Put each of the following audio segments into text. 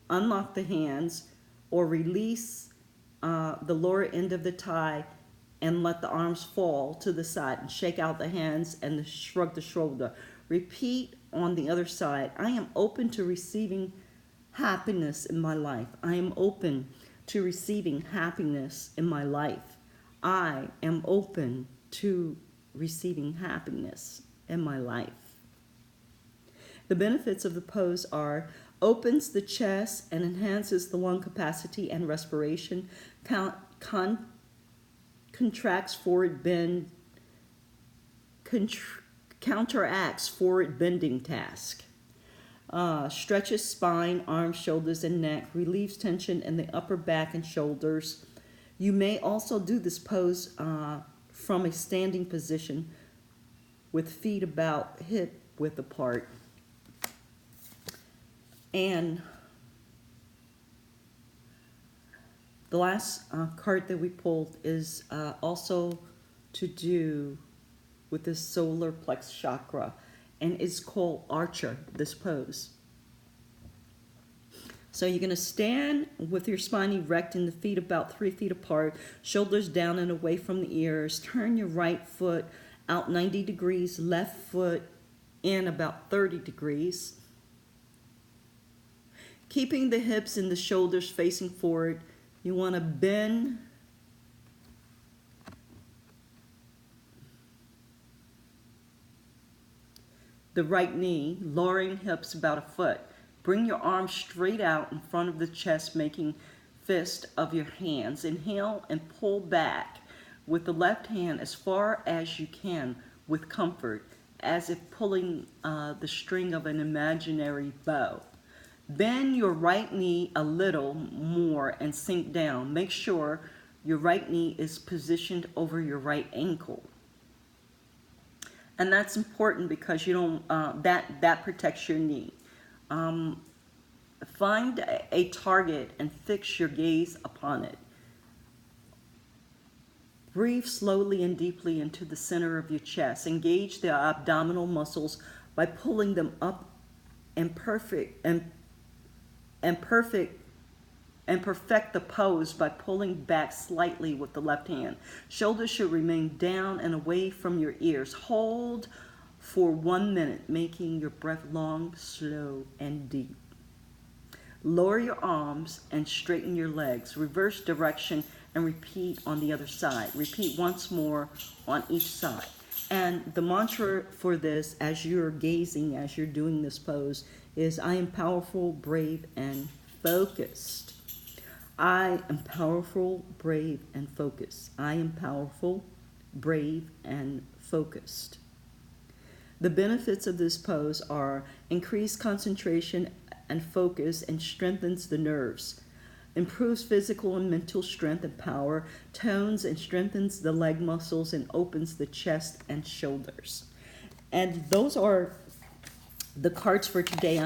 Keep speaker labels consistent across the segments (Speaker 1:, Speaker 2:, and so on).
Speaker 1: unlock the hands, or release the lower end of the tie and let the arms fall to the side and shake out the hands and shrug the shoulder. Repeat on the other side. I am open to receiving happiness in my life. I am open to receiving happiness in my life. I am open to receiving happiness in my life. The benefits of the pose are: opens the chest and enhances the lung capacity and respiration, contracts forward bend, counteracts forward bending task, stretches spine, arms, shoulders, and neck, relieves tension in the upper back and shoulders. You may also do this pose from a standing position with feet about hip width apart. And the last card that we pulled is also to do with the solar plexus chakra, and it's called Archer, this pose. So you're going to stand with your spine erect and the feet about 3 feet apart, shoulders down and away from the ears. Turn your right foot out 90 degrees, left foot in about 30 degrees. Keeping the hips and the shoulders facing forward, you want to bend the right knee, lowering hips about a foot. Bring your arms straight out in front of the chest, making fist of your hands. Inhale and pull back with the left hand as far as you can with comfort, as if pulling the string of an imaginary bow. Bend your right knee a little more and sink down. Make sure your right knee is positioned over your right ankle. And that's important because you don't that protects your knee. Find a target and fix your gaze upon it. Breathe slowly and deeply into the center of your chest. Engage the abdominal muscles by pulling them up and perfect the pose by pulling back slightly with the left hand. Shoulders should remain down and away from your ears. Hold for 1 minute, making your breath long, slow, and deep. Lower your arms and straighten your legs. Reverse direction and repeat on the other side. Repeat once more on each side. And the mantra for this, as you're gazing, as you're doing this pose, is I am powerful, brave, and focused. I am powerful, brave, and focused. I am powerful, brave, and focused. The benefits of this pose are increased concentration and focus and strengthens the nerves, improves physical and mental strength and power, tones and strengthens the leg muscles, and opens the chest and shoulders. And those are the cards for today.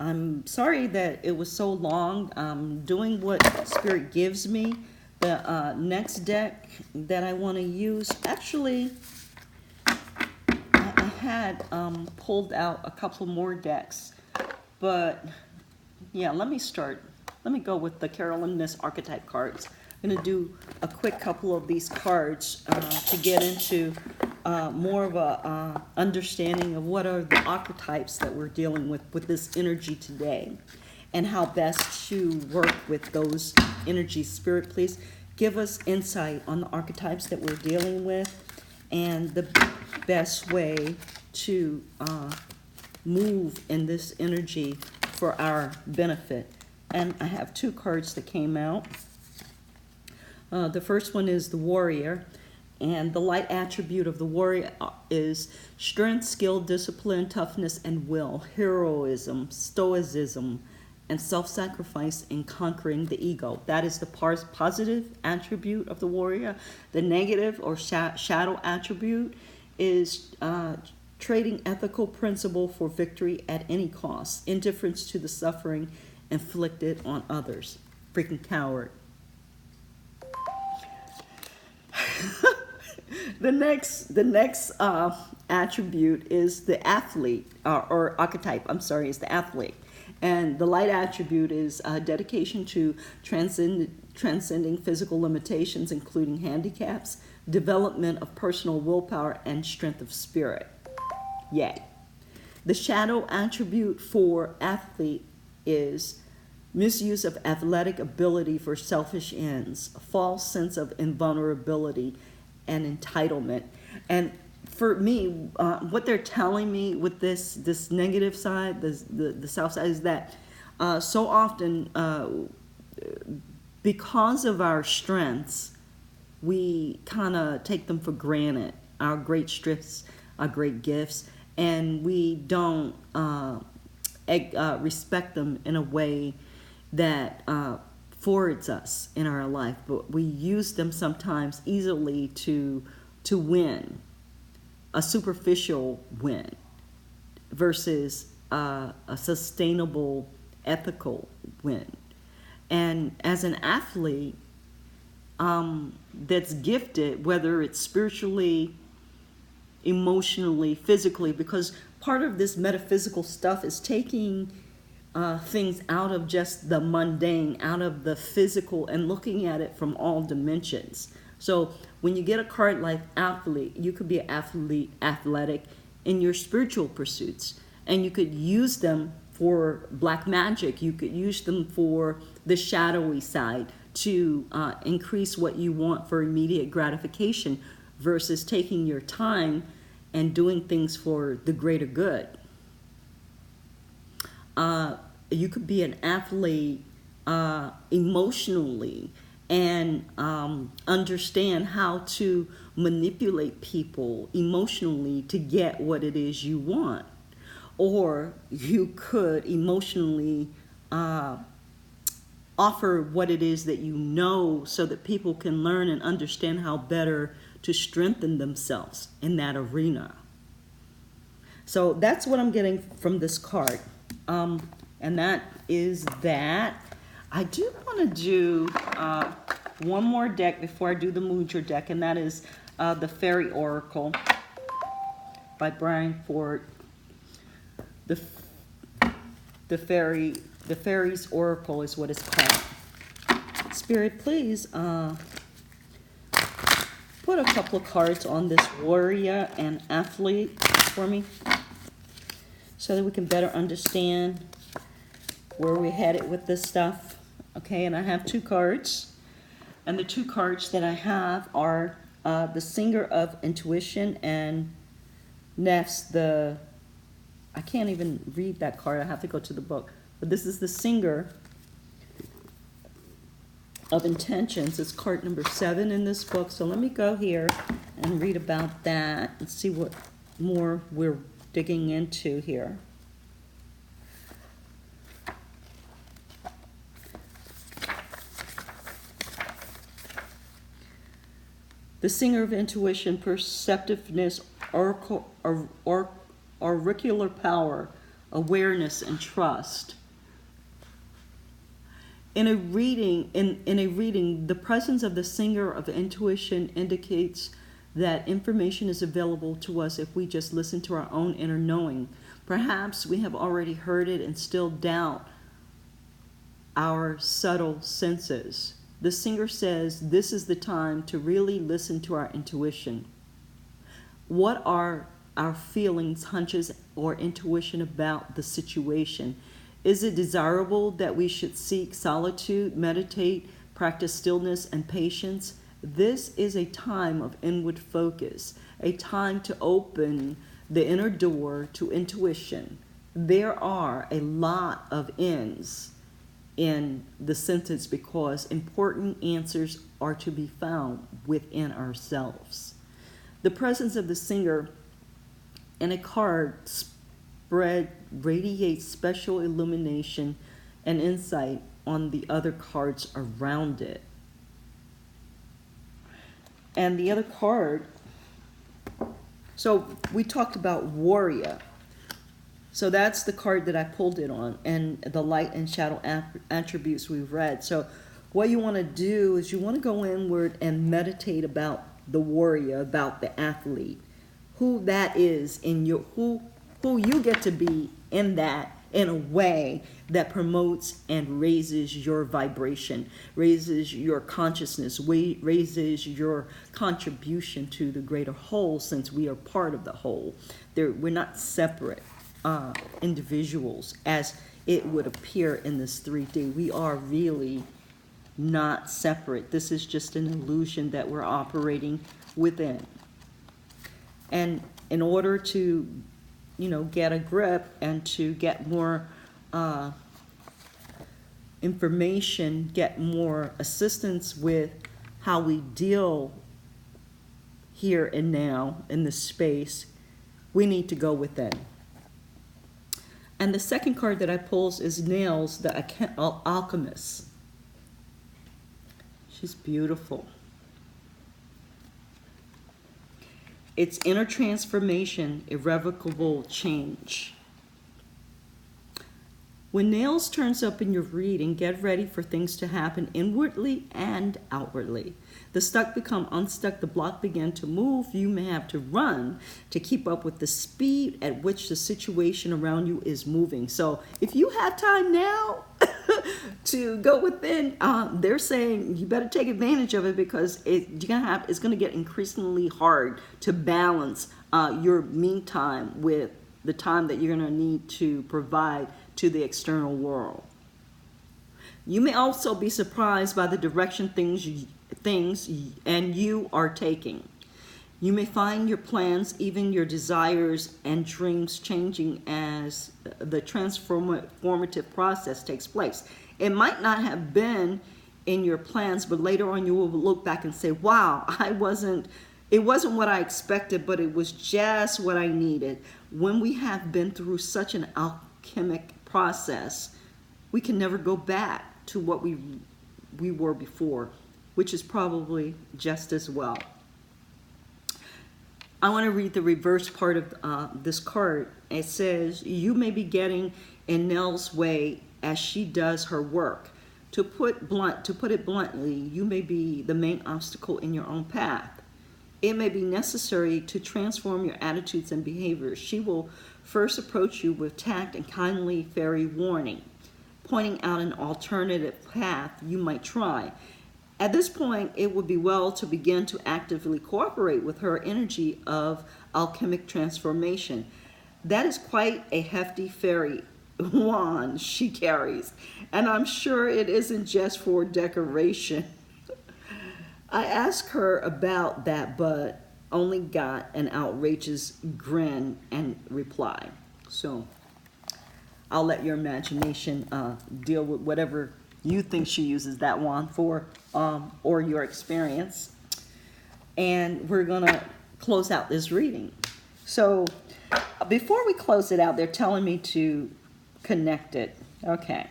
Speaker 1: I'm sorry that it was so long. I'm doing what Spirit gives me. The next deck that I want to use, actually, I had pulled out a couple more decks, but yeah, let me start. Let me go with the Carolyn Miss Archetype cards. I'm going to do a quick couple of these cards to get into more of a understanding of what are the archetypes that we're dealing with this energy today, and how best to work with those energies. Spirit, please give us insight on the archetypes that we're dealing with and the best way to move in this energy for our benefit. And I have 2 cards that came out. The first one is the Warrior, and the light attribute of the Warrior is strength, skill, discipline, toughness, and will, heroism, stoicism, and self-sacrifice in conquering the ego. That is the positive attribute of the Warrior. The negative or shadow attribute is trading ethical principle for victory at any cost, indifference to the suffering inflicted on others. Freaking coward. The next attribute is the athlete, or archetype, I'm sorry, is the athlete. And the light attribute is dedication to transcending physical limitations, including handicaps, development of personal willpower, and strength of spirit. Yay. The shadow attribute for athlete is misuse of athletic ability for selfish ends, a false sense of invulnerability and entitlement. And for me, what they're telling me with this negative side, the south side, is that so often, because of our strengths, we kind of take them for granted, our great strengths, our great gifts, and we don't respect them in a way that forwards us in our life. But we use them sometimes easily to win, a superficial win, versus a sustainable, ethical win. And as an athlete that's gifted, whether it's spiritually, emotionally, physically, because part of this metaphysical stuff is taking things out of just the mundane, out of the physical, and looking at it from all dimensions. So when you get a card like athlete, you could be an athlete, athletic in your spiritual pursuits, and you could use them for black magic. You could use them for the shadowy side to increase what you want for immediate gratification, versus taking your time and doing things for the greater good. You could be an athlete emotionally and understand how to manipulate people emotionally to get what it is you want. Or you could emotionally offer what it is that you know, so that people can learn and understand how better to strengthen themselves in that arena. So that's what I'm getting from this card. And that is that. I do want to do one more deck before I do the Mudra deck, and that is the Fairy Oracle by Brian Ford. The Fairy's Oracle is what it's called. Spirit, please put a couple of cards on this warrior and athlete for me, so that we can better understand where we're headed with this stuff. Okay, and I have two cards. And the two cards that I have are the Singer of Intuition, and next I can't even read that card. I have to go to the book. But this is the Singer of Intentions. It's card number 7 in this book. So let me go here and read about that and see what more we're digging into here. The Singer of Intuition, perceptiveness, auricular power, awareness, and trust. In a reading, the presence of the Singer of Intuition indicates that information is available to us if we just listen to our own inner knowing. Perhaps we have already heard it and still doubt our subtle senses. The Singer says this is the time to really listen to our intuition. What are our feelings, hunches, or intuition about the situation? Is it desirable that we should seek solitude, meditate, practice stillness and patience? This is a time of inward focus, a time to open the inner door to intuition. There are a lot of ends in the sentence because important answers are to be found within ourselves. The presence of the Singer in a card radiates special illumination and insight on the other cards around it. And the other card, so we talked about warrior. So that's the card that I pulled it on, and the light and shadow attributes we've read. So what you want to do is you want to go inward and meditate about the warrior, about the athlete. who that is in your, who you get to be in that, in a way that promotes and raises your vibration, raises your consciousness, raises your contribution to the greater whole, since we are part of the whole. We're not separate individuals as it would appear in this 3D. We are really not separate. This is just an illusion that we're operating within. And in order to, get a grip and to get more information, get more assistance with how we deal here and now in this space, we need to go within. And the second card that I pulled is Nails, the Alchemist. She's beautiful. It's inner transformation, irrevocable change. When Nails turns up in your reading, get ready for things to happen inwardly and outwardly. The stuck become unstuck, the block begin to move. You may have to run to keep up with the speed at which the situation around you is moving. So if you have time now to go within, they're saying you better take advantage of it, because it's going to get increasingly hard to balance your me time with the time that you're going to need to provide to the external world. You may also be surprised by the direction things and you are taking. You may find your plans, even your desires and dreams, changing as the transformative process takes place. It might not have been in your plans, but later on you will look back and say, wow, it wasn't what I expected, but it was just what I needed. When we have been through such an alchemic process, we can never go back to what we were before, which is probably just as well. I want to read the reverse part of this card. It says, you may be getting in Nell's way as she does her work. To put it bluntly, you may be the main obstacle in your own path. It may be necessary to transform your attitudes and behaviors. She will first approach you with tact and kindly fairy warning, pointing out an alternative path you might try. At this point, it would be well to begin to actively cooperate with her energy of alchemic transformation. That is quite a hefty fairy wand she carries, and I'm sure it isn't just for decoration. I asked her about that, but only got an outrageous grin and reply. So I'll let your imagination deal with whatever you think she uses that wand for, or your experience. And we're gonna close out this reading. So before we close it out, they're telling me to connect it. Okay.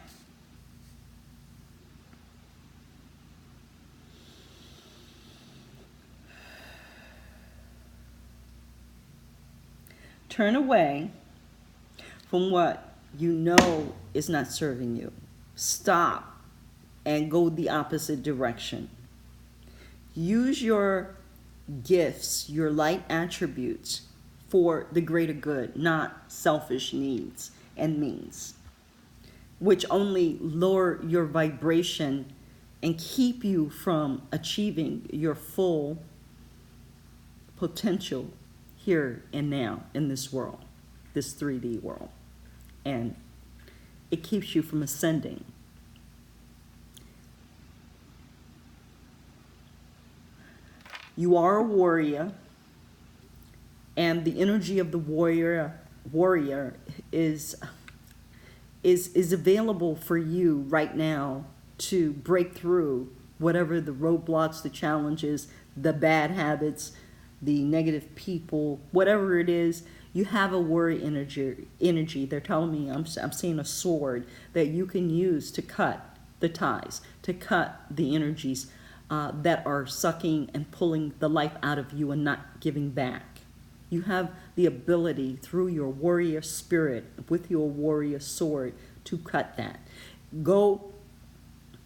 Speaker 1: Turn away from what you know is not serving you. Stop and go the opposite direction. Use your gifts, your light attributes for the greater good, not selfish needs and means, which only lower your vibration and keep you from achieving your full potential here and now in this world, this 3D world. And it keeps you from ascending. You are a warrior, and the energy of the warrior is available for you right now to break through whatever the roadblocks, the challenges, the bad habits, the negative people, whatever it is. You have a warrior energy. They're telling me, I'm seeing a sword that you can use to cut the ties, to cut the energies that are sucking and pulling the life out of you and not giving back. You have the ability through your warrior spirit, with your warrior sword, to cut that. Go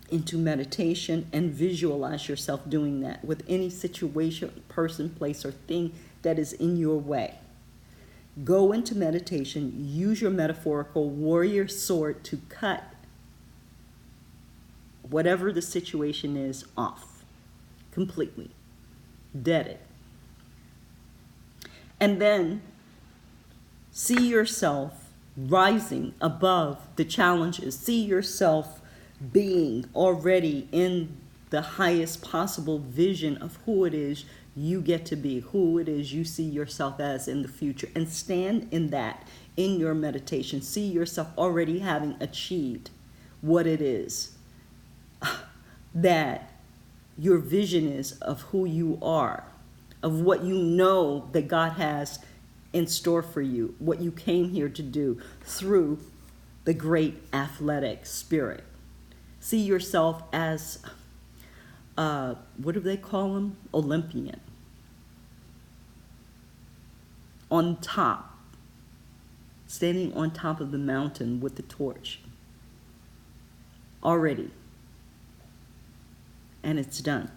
Speaker 1: into meditation and visualize yourself doing that with any situation, person, place, or thing that is in your way. Go into meditation, use your metaphorical warrior sword to cut whatever the situation is off completely. Dead it. And then see yourself rising above the challenges. See yourself being already in the highest possible vision of who it is you get to be, who it is you see yourself as in the future, and stand in that in your meditation. See yourself already having achieved what it is that your vision is of who you are, of what you know that God has in store for you, what you came here to do through the great athletic spirit. See yourself as, what do they call them? Olympian. On top, standing on top of the mountain with the torch. Already. And it's done.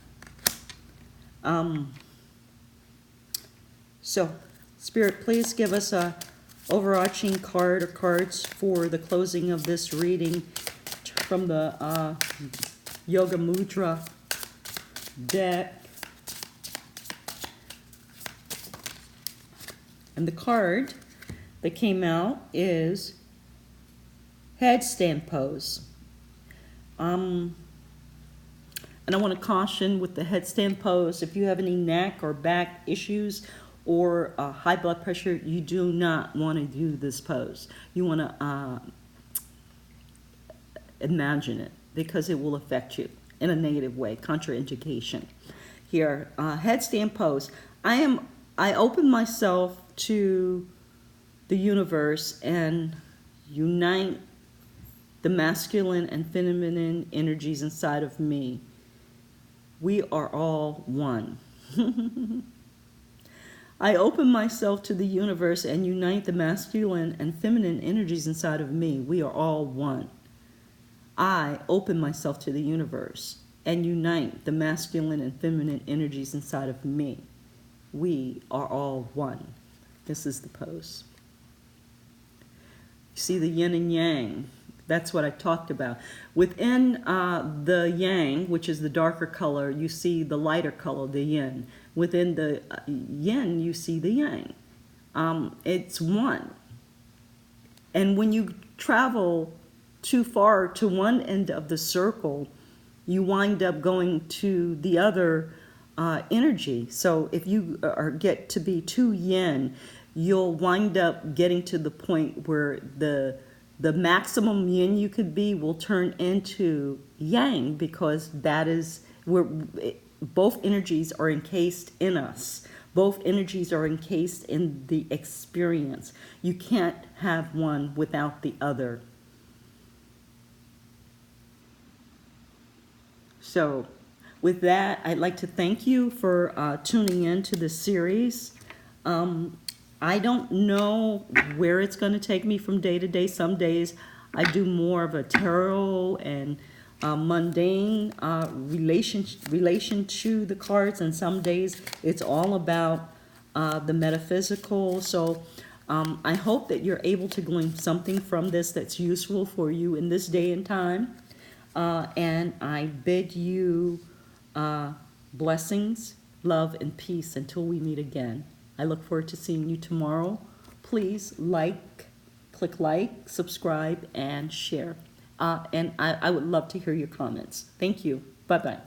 Speaker 1: So, Spirit, please give us a overarching card or cards for the closing of this reading from the Yoga Mudra deck. And the card that came out is headstand pose. And I want to caution with the headstand pose, if you have any neck or back issues or high blood pressure, you do not want to do this pose. You want to imagine it, because it will affect you in a negative way, contraindication. Here, headstand pose. I open myself to the universe and unite the masculine and feminine energies inside of me. We are all one. I open myself to the universe and unite the masculine and feminine energies inside of me. We are all one. I open myself to the universe and unite the masculine and feminine energies inside of me. We are all one. This is the pose. You see the yin and yang. That's what I talked about. Within the yang, which is the darker color, you see the lighter color, the yin. Within the yin, you see the yang. It's one. And when you travel too far to one end of the circle, you wind up going to the other energy. So if you get to be too yin, you'll wind up getting to the point where the maximum yin you could be will turn into yang, because that is where both energies are encased in us. Both energies are encased in the experience. You can't have one without the other. So with that, I'd like to thank you for tuning in to this series. I don't know where it's going to take me from day to day. Some days I do more of a tarot and mundane relation to the cards, and some days it's all about the metaphysical. So I hope that you're able to glean something from this that's useful for you in this day and time. And I bid you blessings, love, and peace until we meet again. I look forward to seeing you tomorrow. Please click like, subscribe, and share. And I would love to hear your comments. Thank you. Bye-bye.